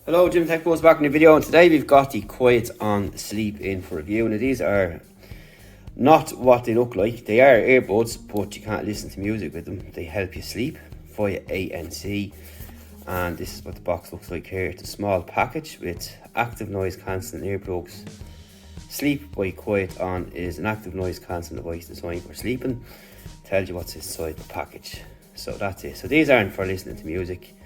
Hello, Jim Tech goes back in the video, and today we've got the QuiteOn Sleep in for review. Now these are not what they look like. They are earbuds, but you can't listen to music with them. They help you sleep via ANC, and this is what the box looks like here. It's a small package with active noise cancelling earplugs. Sleep by QuiteOn is an active noise cancelling device designed for sleeping. Tells you what's inside the package. So that's it. So these aren't for listening to music,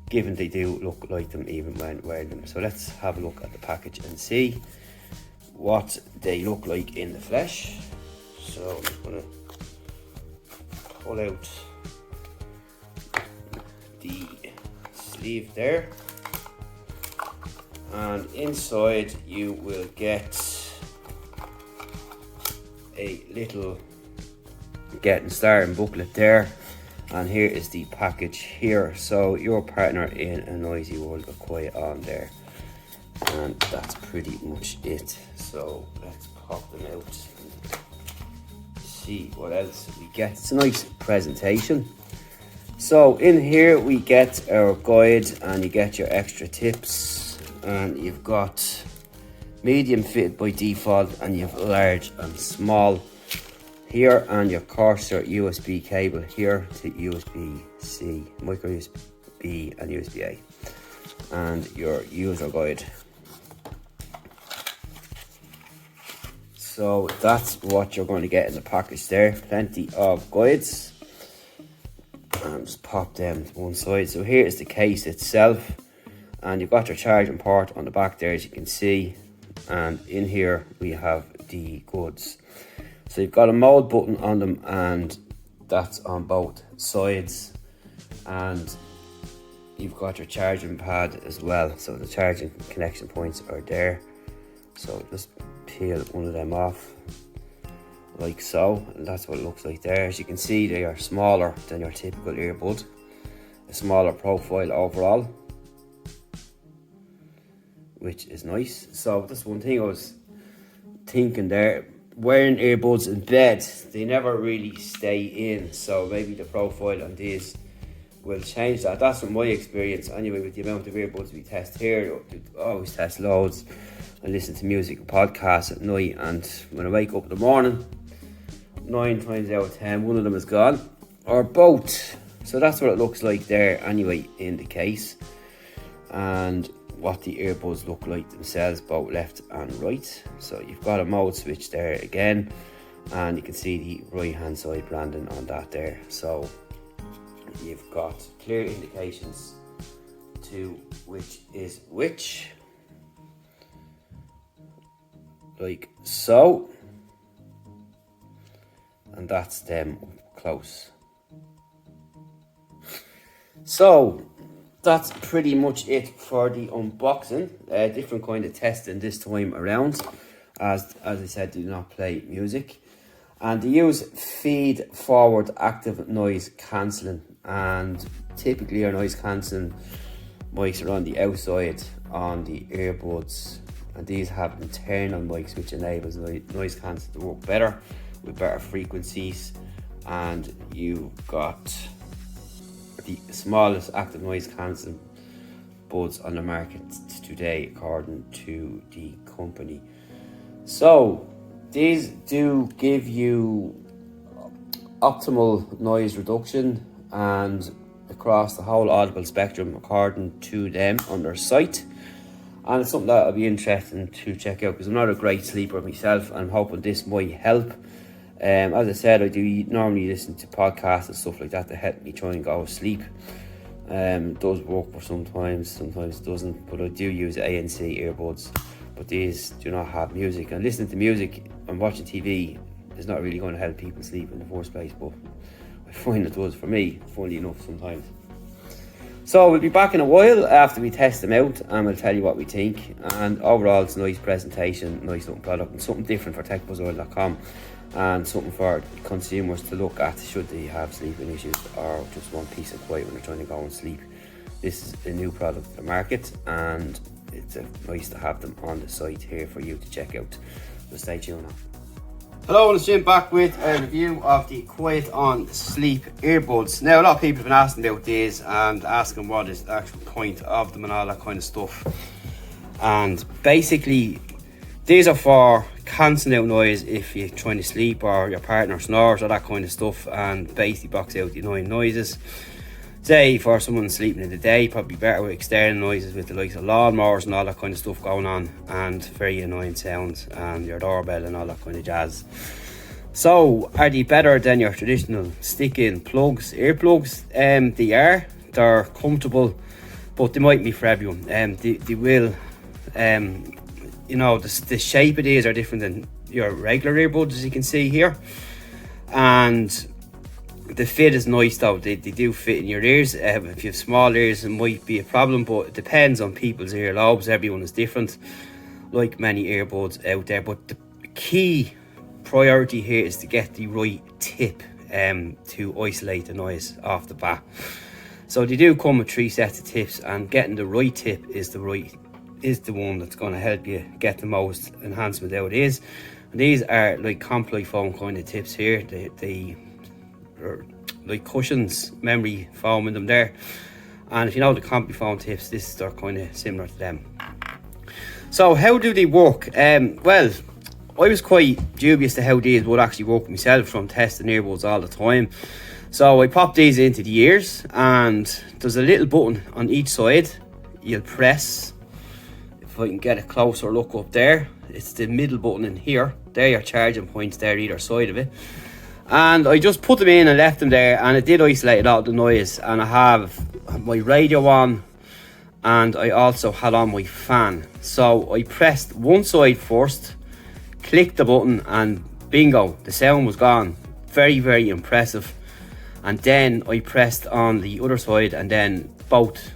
given they do look like them even when wearing them. So let's have a look at the package and see what they look like in the flesh. So I'm just going to pull out the sleeve there, and inside you will get a little getting started booklet there. And here is the package here. So your partner in a noisy world with QuiteOn there. And that's pretty much it. So let's pop them out and see what else we get. It's a nice presentation. So in here we get our guide, and you get your extra tips. And you've got medium fitted by default, and you have large and small here, and your Corsair USB cable here to USB-C, micro USB and USB-A, and your user guide. So that's what you're going to get in the package there. Plenty of guides, and just pop them to one side. So here is the case itself, and you've got your charging port on the back there, as you can see, and in here we have the goods. So you've got a mode button on them, and that's on both sides, and you've got your charging pad as well. So the charging connection points are there. So just peel one of them off like so, and that's what it looks like there. As you can see, they are smaller than your typical earbud, a smaller profile overall, which is nice. So that's one thing I was thinking there. Wearing earbuds in bed, they never really stay in, so maybe the profile on these will change that. That's from my experience anyway, with the amount of earbuds we test here. We always test loads and listen to music and podcasts at night, and when I wake up in the morning, 9 times out of 10 one of them is gone, or both. So that's what it looks like there anyway in the case, and what the earbuds look like themselves, both left and right. So you've got a mode switch there again, and you can see the right hand side branding on that there. So you've got clear indications to which is which, like so, and that's them up close. So that's pretty much it for the unboxing. Different kind of testing this time around. As I said, do not play music. And they use feed forward active noise cancelling. And typically our noise cancelling mics are on the outside on the earbuds. And these have internal mics, which enables noise cancelling to work better with better frequencies. And you've got the smallest active noise cancelling buds on the market today, according to the company. So these do give you optimal noise reduction and across the whole audible spectrum, according to them on their site. And it's something that I'll be interested to check out, because I'm not a great sleeper myself, and I'm hoping this might help. As I said, I do normally listen to podcasts and stuff like that to help me try and go to sleep. It does work for sometimes it doesn't, but I do use ANC earbuds. But these do not have music, and listening to music and watching TV is not really going to help people sleep in the first place, but I find it does for me, funny enough, sometimes. So we'll be back in a while after we test them out, and we'll tell you what we think. And overall, it's a nice presentation, nice looking product, and something different for techbuzzworld.com, and something for consumers to look at should they have sleeping issues or just want peace and quiet when they're trying to go and sleep. This is a new product to the market, and it's nice to have them on the site here for you to check out. So stay tuned now. Hello, it's Jim back with a review of the QuiteOn sleep earbuds. Now, a lot of people have been asking about these and asking what is the actual point of them and all that kind of stuff. And basically, these are for cancelling out noise if you're trying to sleep or your partner snores or that kind of stuff, and basically blocks out the annoying noises. Say for someone sleeping in the day, probably better with external noises with the likes of lawnmowers and all that kind of stuff going on, and very annoying sounds and your doorbell and all that kind of jazz. So are they better than your traditional stick-in plugs, earplugs? They're comfortable, but they might be for everyone. They will, you know, the shape of these are different than your regular earbuds, as you can see here, and the fit is nice though. They do fit in your ears. If you have small ears, it might be a problem, but it depends on people's ear lobes. Everyone is different, like many earbuds out there. But the key priority here is to get the right tip to isolate the noise off the bat. So they do come with 3 sets of tips, and getting the right tip is the one that's going to help you get the most enhancement out of these. And these are like compli foam kind of tips here. They are like cushions, memory foam in them there. And if you know the compli foam tips, they're kind of similar to them. So how do they work? Well, I was quite dubious to how these would actually work myself from testing earbuds all the time. So I popped these into the ears, and there's a little button on each side. You'll press, if I can get a closer look up there, it's the middle button in here. There, your charging points there either side of it. And I just put them in and left them there, and it did isolate a lot of the noise. And I have my radio on, and I also had on my fan. So I pressed one side first, clicked the button, and bingo, the sound was gone. Very, very impressive. And then I pressed on the other side, and then both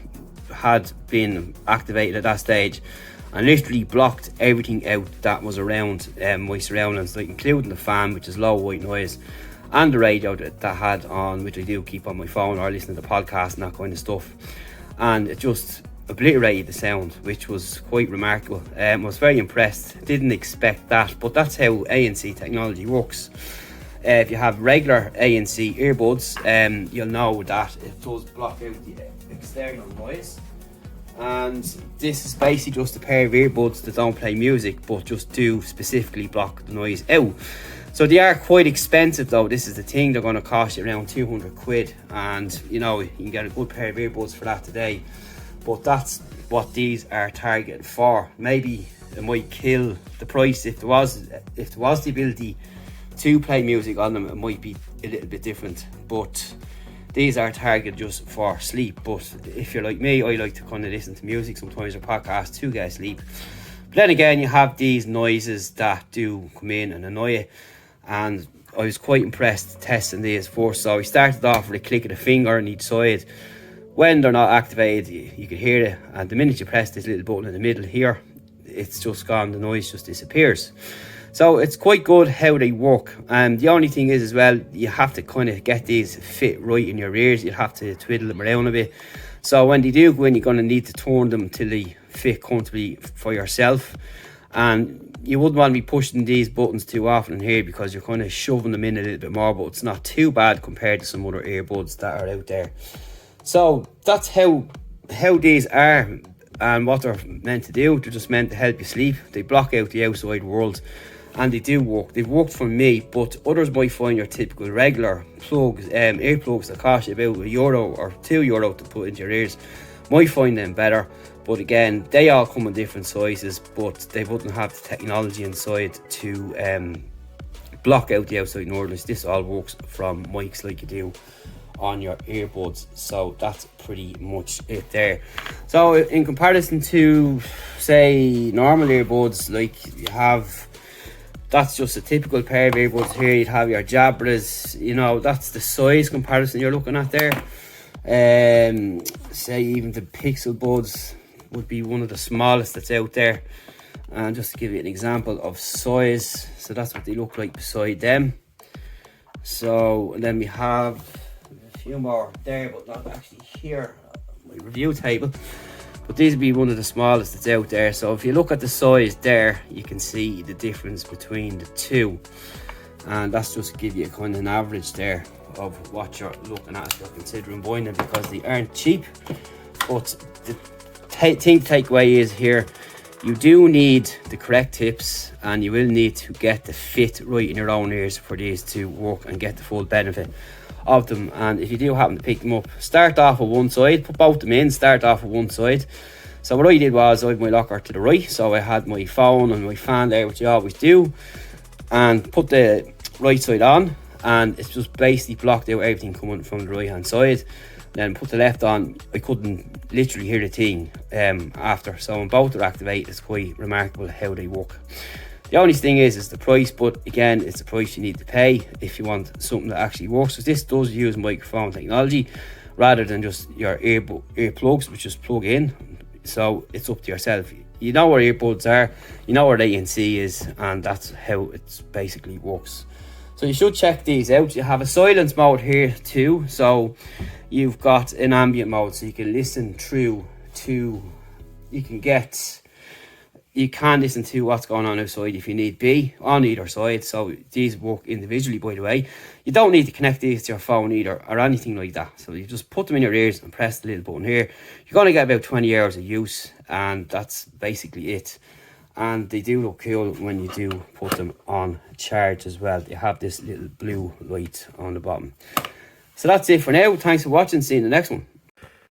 had been activated at that stage, and literally blocked everything out that was around my surroundings, like including the fan, which is low white noise, and the radio that I had on, which I do keep on my phone or listen to the podcast and that kind of stuff. And it just obliterated the sound, which was quite remarkable. I was very impressed. Didn't expect that, but that's how ANC technology works. If you have regular ANC earbuds, you'll know that it does block out the external noise. And this is basically just a pair of earbuds that don't play music, but just do specifically block the noise out. So they are quite expensive though. This is the thing, they're going to cost you around 200 quid, and you know, you can get a good pair of earbuds for that today. But that's what these are targeted for. Maybe it might kill the price if there was the ability to play music on them. It might be a little bit different, but these are targeted just for sleep. But if you're like me, I like to kind of listen to music sometimes or podcasts to get sleep. But then again, you have these noises that do come in and annoy you, and I was quite impressed testing these first. So we started off with a click of the finger on each side. When they're not activated, you can hear it, and the minute you press this little button in the middle here, it's just gone, the noise just disappears. So it's quite good how they work. And the only thing is as well, you have to kind of get these fit right in your ears. You'll have to twiddle them around a bit. So when they do go in, you're going to need to turn them till they fit comfortably for yourself. And you wouldn't want to be pushing these buttons too often in here, because you're kind of shoving them in a little bit more, but it's not too bad compared to some other earbuds that are out there. So that's how these are and what they're meant to do. They're just meant to help you sleep. They block out the outside world, and they do work. They've worked for me, but others might find your typical regular plugs, earplugs that cost you about €1 or €2 to put into your ears, might find them better. But again, they all come in different sizes, but they wouldn't have the technology inside to block out the outside noise. This all works from mics like you do on your earbuds. So that's pretty much it there. So in comparison to, say, normal earbuds, like you have, that's just a typical pair of earbuds here. You'd have your Jabras, you know, that's the size comparison you're looking at there. Say even the Pixel Buds would be one of the smallest that's out there. And just to give you an example of size, so that's what they look like beside them. So, and then we have a few more there, but not actually here on my review table. But these would be one of the smallest that's out there. So if you look at the size there, you can see the difference between the two. and that's just to give you a kind of an average there of what you're looking at if you're considering buying them, because they aren't cheap. But the thing to take away is here, you do need the correct tips, and you will need to get the fit right in your own ears for these to work and get the full benefit of them. And if you do happen to pick them up, start off with one side, put both of them in, start off with one side. So what I did was, I had my locker to the right, so I had my phone and my fan there, which you always do, and put the right side on, and it's just basically blocked out everything coming from the right hand side. Then put the left on, I couldn't literally hear the thing after. So when both are activated, it's quite remarkable how they work. The only thing is the price, but again, it's the price you need to pay if you want something that actually works. So this does use microphone technology rather than just your earplugs, which just plug in. So it's up to yourself. You know where earbuds are, you know where the ANC is, and that's how it basically works. So you should check these out. You have a silence mode here too, so you've got an ambient mode, so you can listen through to, you can listen to what's going on outside if you need be, on either side. So these work individually, by the way. You don't need to connect these to your phone either or anything like that. So you just put them in your ears and press the little button here. You're going to get about 20 hours of use, and that's basically it. And they do look cool when you do put them on charge as well. They have this little blue light on the bottom. So that's it for now. Thanks for watching. See you in the next one.